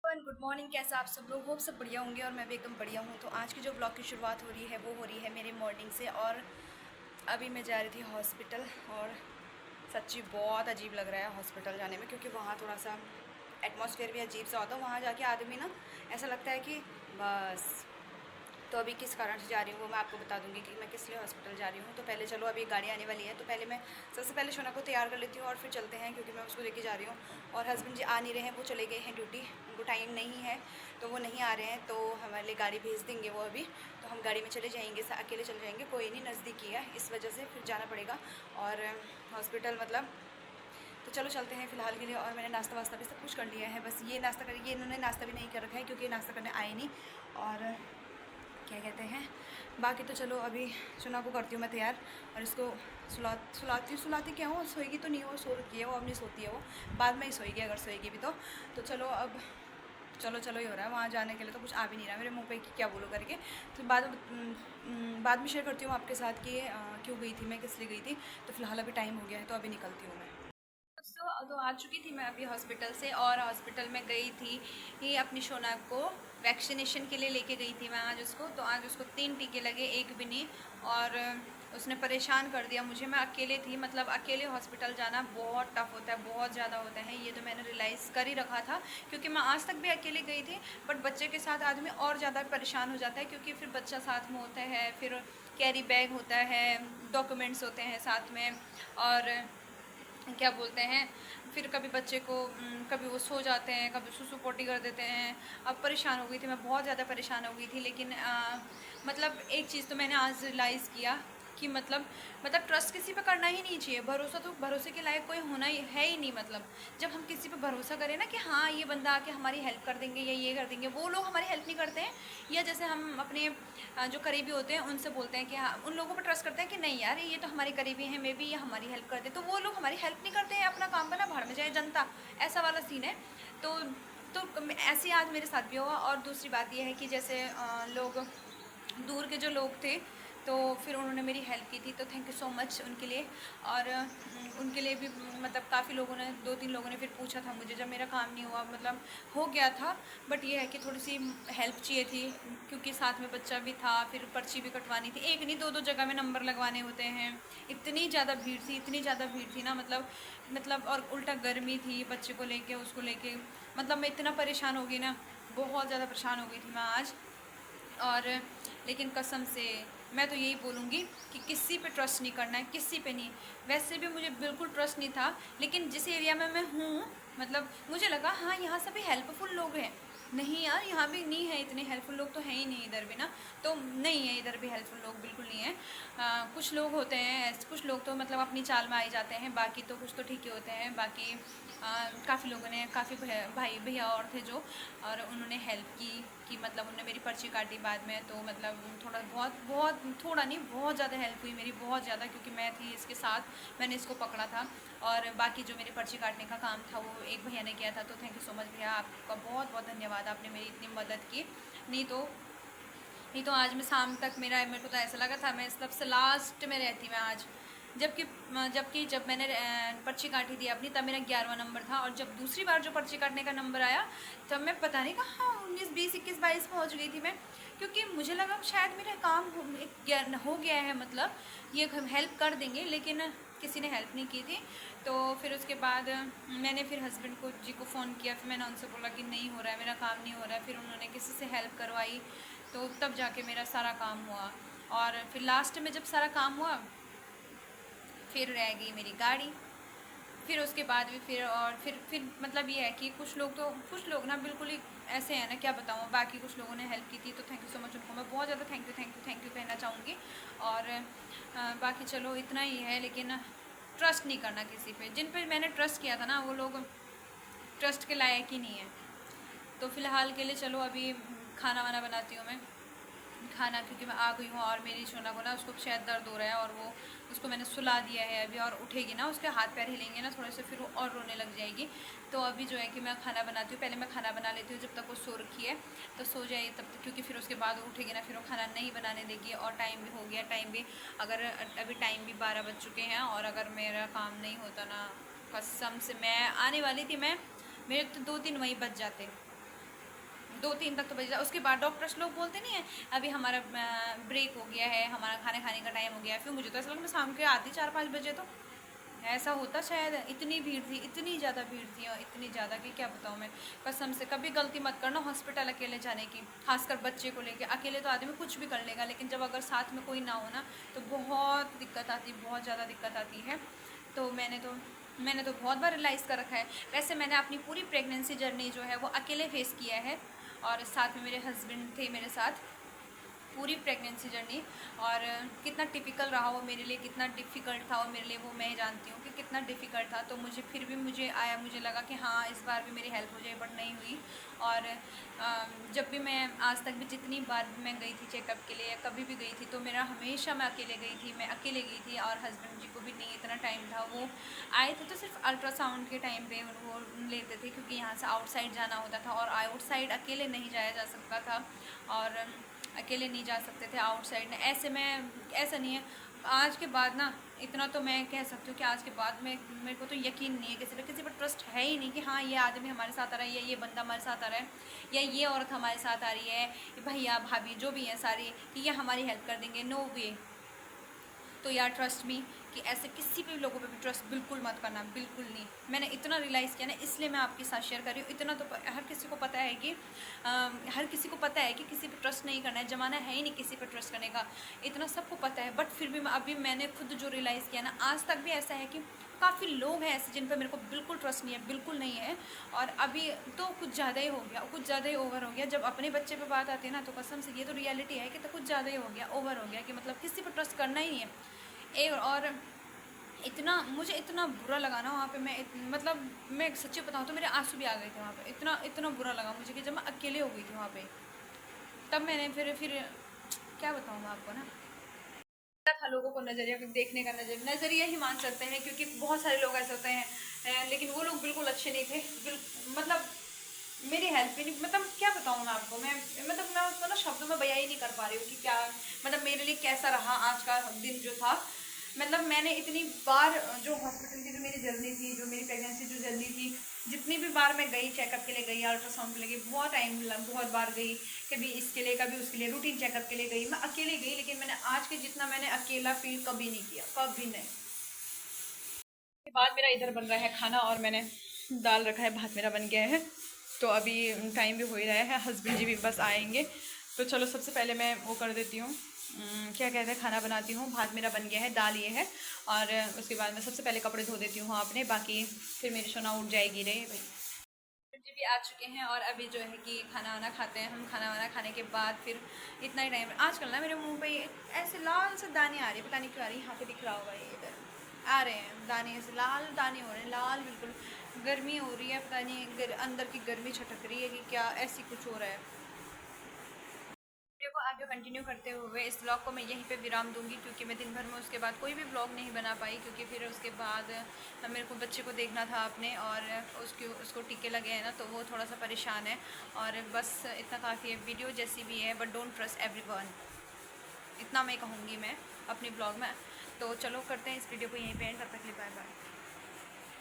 Everyone, good morning. कैसा आप सब लोग? होप सब बढ़िया होंगे और मैं भी एकदम बढ़िया हूँ। तो आज की जो ब्लॉग की शुरुआत हो रही है वो हो रही है मेरी मॉर्निंग से। और अभी मैं जा रही थी हॉस्पिटल और सच्ची बहुत अजीब लग रहा है हॉस्पिटल जाने में, क्योंकि वहाँ थोड़ा सा एटमॉस्फेयर भी अजीब सा होता है। वहाँ जाके आदमी ना ऐसा लगता है कि बस। तो अभी किस कारण से जा रही हूँ वो मैं आपको बता दूंगी कि मैं किस लिए हॉस्पिटल जा रही हूँ। तो पहले चलो, अभी गाड़ी आने वाली है तो पहले मैं सबसे पहले शोना को तैयार कर लेती हूँ और फिर चलते हैं, क्योंकि मैं उसको लेके जा रही हूँ। और हस्बैंड जी आ नहीं रहे हैं, वो चले गए हैं ड्यूटी, उनको टाइम नहीं है तो वो नहीं आ रहे हैं। तो हमारे लिए गाड़ी भेज देंगे वो अभी, तो हम गाड़ी में चले जाएंगे, अकेले चले जाएंगे। कोई नहीं, नज़दीकी है, इस वजह से फिर जाना पड़ेगा और हॉस्पिटल मतलब। तो चलो चलते हैं फ़िलहाल के लिए। और मैंने नाश्ता वास्ता भी सब कुछ कर लिया है, बस ये नाश्ता कर, ये इन्होंने नाश्ता भी नहीं कर रखा है क्योंकि ये नाश्ता करने आए नहीं। और क्या कहते हैं, बाकी तो चलो अभी सुना को करती हूँ मैं तैयार और इसको सुलाती क्या हूँ, सोएगी तो नहीं, वो सो रखी है, वो अब नहीं सोती है, वो बाद में ही सोएगी अगर सोएगी भी तो चलो अब चलो चलो ही हो रहा है। वहाँ जाने के लिए तो कुछ आ भी नहीं रहा मेरे मुंह पे कि क्या बोलो करके। तो बाद में शेयर करती हूँ आपके साथ कि क्यों गई थी मैं, किस लिए गई थी। तो फिलहाल अभी टाइम हो गया है तो अभी निकलती हूँ मैं। तो आ चुकी थी मैं अभी हॉस्पिटल से, और हॉस्पिटल में गई थी ही अपनी शोना को वैक्सीनेशन के लिए लेके गई थी मैं आज उसको। तो आज उसको 3 टीके लगे, एक भी नहीं। और उसने परेशान कर दिया मुझे। मैं अकेले थी, मतलब अकेले हॉस्पिटल जाना बहुत टफ़ होता है, बहुत ज़्यादा होता है। ये तो मैंने रियलाइज़ कर ही रखा था, क्योंकि मैं आज तक भी अकेले गई थी। बट बच्चे के साथ आदमी और ज़्यादा परेशान हो जाता है, क्योंकि फिर बच्चा साथ में होता है, फिर कैरी बैग होता है, डॉक्यूमेंट्स होते हैं साथ में। और क्या बोलते हैं, फिर कभी बच्चे को कभी वो सो जाते हैं, कभी सुसु पोटी कर देते हैं। अब परेशान हो गई थी मैं, बहुत ज़्यादा परेशान हो गई थी। लेकिन मतलब एक चीज़ तो मैंने आज रियलाइज़ किया कि मतलब ट्रस्ट किसी पे करना ही नहीं चाहिए। भरोसा तो भरोसे के लायक कोई होना ही है ही नहीं। मतलब जब हम किसी पे भरोसा करें ना कि हाँ ये बंदा आके हमारी हेल्प कर देंगे या ये कर देंगे, वो लोग हमारी हेल्प नहीं करते हैं। या जैसे हम अपने जो करीबी होते हैं उनसे बोलते हैं कि हाँ, उन लोगों पर ट्रस्ट करते हैं कि नहीं यार ये तो हमारे करीबी हैं, मे बी ये हमारी हेल्प करते हैं। तो वो लोग हमारी हेल्प नहीं करते हैं, अपना काम बना भाड़ में जाए जनता, ऐसा वाला सीन है। तो ऐसे ही आज मेरे साथ भी हुआ। और दूसरी बात यह है कि जैसे लोग दूर के जो लोग थे तो फिर उन्होंने मेरी हेल्प की थी, तो थैंक यू सो मच उनके लिए। और उनके लिए भी मतलब काफ़ी लोगों ने, 2-3 लोगों ने फिर पूछा था मुझे जब मेरा काम नहीं हुआ, मतलब हो गया था। बट ये है कि थोड़ी सी हेल्प चाहिए थी, क्योंकि साथ में बच्चा भी था, फिर पर्ची भी कटवानी थी, एक नहीं 2-2 जगह में नंबर लगवाने होते हैं। इतनी ज़्यादा भीड़ थी, इतनी ज़्यादा भीड़ थी ना, मतलब और उल्टा गर्मी थी, बच्चे को लेके उसको लेके, मतलब मैं इतना परेशान हो गई ना, बहुत ज़्यादा परेशान हो गई थी मैं आज। और लेकिन कसम से मैं तो यही बोलूँगी कि किसी पे ट्रस्ट नहीं करना है, किसी पे नहीं। वैसे भी मुझे बिल्कुल ट्रस्ट नहीं था, लेकिन जिस एरिया में मैं हूँ, मतलब मुझे लगा हाँ यहाँ सभी हेल्पफुल लोग हैं। नहीं यार, यहाँ भी नहीं है, इतने हेल्पफुल लोग तो हैं ही नहीं इधर भी ना। तो नहीं है इधर भी हेल्पफुल लोग, बिल्कुल नहीं है। कुछ लोग होते हैं, कुछ लोग तो मतलब अपनी चाल में आ ही जाते हैं, बाकी तो कुछ तो ठीक ही होते हैं। बाकी काफ़ी लोगों ने, काफ़ी भाई भैया और थे जो, और उन्होंने हेल्प की कि मतलब उन्होंने मेरी पर्ची काटी बाद में। तो मतलब थोड़ा बहुत बहुत थोड़ा नहीं, बहुत ज़्यादा हेल्प हुई मेरी, बहुत ज़्यादा, क्योंकि मैं थी इसके साथ, मैंने इसको पकड़ा था। और बाकी जो मेरी पर्ची काटने का काम था वो एक भैया ने किया था। तो थैंक यू सो मच भैया, आपका बहुत बहुत धन्यवाद, आपने मेरी इतनी मदद की। नहीं तो आज मैं शाम तक, मेरे को तो ऐसा लगा था मैं सबसे लास्ट में रहती मैं आज। जबकि जब मैंने पर्ची काटी थी अपनी, तब मेरा 11वां नंबर था। और जब दूसरी बार जो पर्ची काटने का नंबर आया, तब मैं पता नहीं कहाँ 19, 20, 21, 22 पहुँच गई थी मैं। क्योंकि मुझे लगा शायद मेरा काम हो गया है, मतलब ये हेल्प कर देंगे, लेकिन किसी ने हेल्प नहीं की थी। तो फिर उसके बाद मैंने फिर हस्बैंड को जी को फ़ोन किया, फिर मैंने उनसे बोला कि नहीं हो रहा है, मेरा काम नहीं हो रहा है। फिर उन्होंने किसी से हेल्प करवाई, तो तब जाके मेरा सारा काम हुआ। और फिर लास्ट में जब सारा काम हुआ, फिर रह गई मेरी गाड़ी। फिर उसके बाद भी फिर मतलब ये है कि कुछ लोग ना बिल्कुल ही ऐसे हैं ना, क्या बताऊँ। बाकी कुछ लोगों ने हेल्प की थी, तो थैंक यू सो मच उनको मैं बहुत ज़्यादा थैंक यू कहना चाहूँगी। और बाकी चलो इतना ही है, लेकिन ट्रस्ट नहीं करना किसी पे। जिन पे मैंने ट्रस्ट किया था ना, वो लोग ट्रस्ट के लायक ही नहीं है। तो फ़िलहाल के लिए चलो अभी खाना वाना बनाती हूँ मैं। खाना, क्योंकि मैं आ गई हूँ और मेरी शोना को ना, उसको शायद दर्द हो रहा है, और वो उसको मैंने सुला दिया है अभी। और उठेगी ना, उसके हाथ पैर हिलेंगे ना थोड़े से, फिर वो और रोने लग जाएगी। तो अभी जो है कि मैं खाना बनाती हूँ, पहले मैं खाना बना लेती हूँ जब तक वो सो रखी है। तो सो जाए तब तक, क्योंकि फिर उसके बाद वो उठेगी ना, फिर वो खाना नहीं बनाने देगी। और टाइम भी हो गया, टाइम भी अगर अभी टाइम भी 12 बज चुके हैं, और अगर मेरा काम नहीं होता ना, कसम से मैं आने वाली थी, मेरे तो 2-3 वहीं बज जाते। 2-3 तक तो बज जाए। उसके बाद डॉक्टर्स लोग बोलते नहीं है अभी हमारा ब्रेक हो गया है, हमारा खाने खाने का टाइम हो गया है। फिर मुझे तो ऐसा लगा मैं शाम के आती 4-5 बजे, तो ऐसा होता शायद। इतनी भीड़ थी, इतनी ज़्यादा भीड़ थी, और इतनी ज़्यादा कि क्या बताऊँ मैं। कसम से कभी गलती मत करना हॉस्पिटल अकेले जाने की, खासकर बच्चे को लेके। अकेले तो आदमी कुछ भी कर लेगा, लेकिन जब अगर साथ में कोई ना हो ना तो बहुत दिक्कत आती, बहुत ज़्यादा दिक्कत आती है। तो मैंने तो बहुत बार रियलाइज़ कर रखा है। वैसे मैंने अपनी पूरी प्रेगनेंसी जर्नी जो है वो अकेले फेस किया है, और साथ में मेरे हस्बैंड थे मेरे साथ पूरी प्रेगनेंसी जर्नी। और कितना टिपिकल रहा वो मेरे लिए, कितना डिफ़िकल्ट था वो मेरे लिए, वो मैं जानती हूँ कि कितना डिफ़िकल्ट था। तो मुझे फिर भी मुझे लगा कि हाँ इस बार भी मेरी हेल्प हो जाए, बट नहीं हुई। और जब भी मैं आज तक भी जितनी बार भी मैं गई थी चेकअप के लिए या कभी भी गई थी, तो मेरा हमेशा मैं अकेले गई थी। और हस्बैंड जी को भी नहीं इतना टाइम था, वो आए थे तो सिर्फ अल्ट्रासाउंड के टाइम पे वो लेते थे, क्योंकि यहाँ से आउटसाइड जाना होता था, और आउटसाइड अकेले नहीं जाया जा सकता था, और अकेले नहीं जा सकते थे आउटसाइड। ऐसा नहीं है आज के बाद ना, इतना तो मैं कह सकती हूँ कि आज के बाद में मेरे को तो यकीन नहीं है किसी पर ट्रस्ट है ही नहीं कि हाँ ये आदमी हमारे साथ आ रहा है, या ये बंदा हमारे साथ आ रहा है, या ये औरत हमारे साथ आ रही है, भैया भाभी जो भी हैं सारी, कि ये हमारी हेल्प कर देंगे। नो वे। तो यार ट्रस्ट मी कि ऐसे किसी भी लोगों पे भी ट्रस्ट बिल्कुल मत करना, बिल्कुल नहीं। मैंने इतना रियलाइज़ किया ना, इसलिए मैं आपके साथ शेयर कर रही हूँ। इतना तो हर किसी को पता है कि किसी पे ट्रस्ट नहीं करना है, ज़माना है ही नहीं किसी पे ट्रस्ट करने का, इतना सबको पता है। बट फिर भी अभी मैंने खुद जो रियलाइज़ किया ना, आज तक भी ऐसा है कि काफ़ी लोग हैं ऐसे जिन पर मेरे को बिल्कुल ट्रस्ट नहीं है, बिल्कुल नहीं है। और अभी तो कुछ ज़्यादा ही हो गया, कुछ ज़्यादा ही ओवर हो गया। जब अपने बच्चे पे बात आती है ना, तो कसम से ये तो रियलिटी है कि तो कुछ ज़्यादा ही हो गया, ओवर हो गया, कि मतलब किसी पर ट्रस्ट करना ही नहीं है। और मुझे इतना बुरा लगा ना वहाँ पे, मतलब मैं सच्ची बताऊँ तो मेरे आंसू भी आ गए थे वहाँ पे। इतना बुरा लगा मुझे कि जब मैं अकेले हो गई थी वहाँ पे, तब मैंने फिर क्या बताऊँ मैं आपको ना, था लोगों को नज़रिया देखने का, नज़रिया ही मान सकते हैं, क्योंकि बहुत सारे लोग ऐसे होते हैं, लेकिन वो लोग बिल्कुल अच्छे नहीं थे। मतलब मेरी हेल्प भी नहीं, मतलब क्या बताऊँ मैं आपको, मैं उसको ना शब्दों में बयां ही नहीं कर पा रही हूँ कि क्या, मतलब मेरे लिए कैसा रहा आज का दिन जो था। मतलब मैंने इतनी बार जो हॉस्पिटल की जो मेरी जर्नी थी, जो मेरी प्रेगनेंसी जो जर्नी थी, जितनी भी बार मैं गई चेकअप के लिए गई, अल्ट्रासाउंड के लिए गई, बहुत बार गई, कभी इसके लिए कभी उसके लिए, रूटीन चेकअप के लिए गई, मैं अकेले गई। लेकिन मैंने आज के जितना मैंने अकेला फील कभी नहीं किया, कभी नहीं। के बाद मेरा इधर बन रहा है खाना, और मैंने दाल रखा है, भात मेरा बन गया है। तो अभी टाइम भी हो ही रहा है, हस्बैंड जी भी बस आएंगे। तो चलो सबसे पहले मैं वो कर देती हूँ, क्या कहते हैं, खाना बनाती हूँ। भात मेरा बन गया है, दाल ये है, और उसके बाद मैं सबसे पहले कपड़े धो देती हूँ अपने, बाकी फिर मेरी सोना उठ जाएगी रे भाई। जी भी आ चुके हैं, और अभी जो है कि खाना वाना खाते हैं हम। खाना वाना खाने के बाद फिर इतना ही टाइम, आजकल ना मेरे मुंह पे ऐसे लाल से दाने आ रही है, पता नहीं क्यों आ रही है। यहाँ पे दिख रहा होगा, ये इधर आ रहे हैं दाने, ऐसे लाल दाने हो रहे हैं, लाल बिल्कुल। गर्मी हो रही है, पता नहीं अंदर की गर्मी छटक रही है कि क्या, ऐसी कुछ हो रहा है। वीडियो को आगे कंटिन्यू करते हुए इस ब्लॉग को मैं यहीं पे विराम दूंगी, क्योंकि मैं दिन भर में उसके बाद कोई भी ब्लॉग नहीं बना पाई, क्योंकि फिर उसके बाद मेरे को बच्चे को देखना था अपने, और उसको टीके लगे हैं ना, तो वो थोड़ा सा परेशान है। और बस इतना काफ़ी है, वीडियो जैसी भी है, बट डोंट ट्रस्ट एवरीवन, इतना मैं कहूँगी मैं अपने ब्लॉग में। तो चलो करते हैं इस वीडियो को यहीं पे एंड, तब तक के लिए बाय बाय।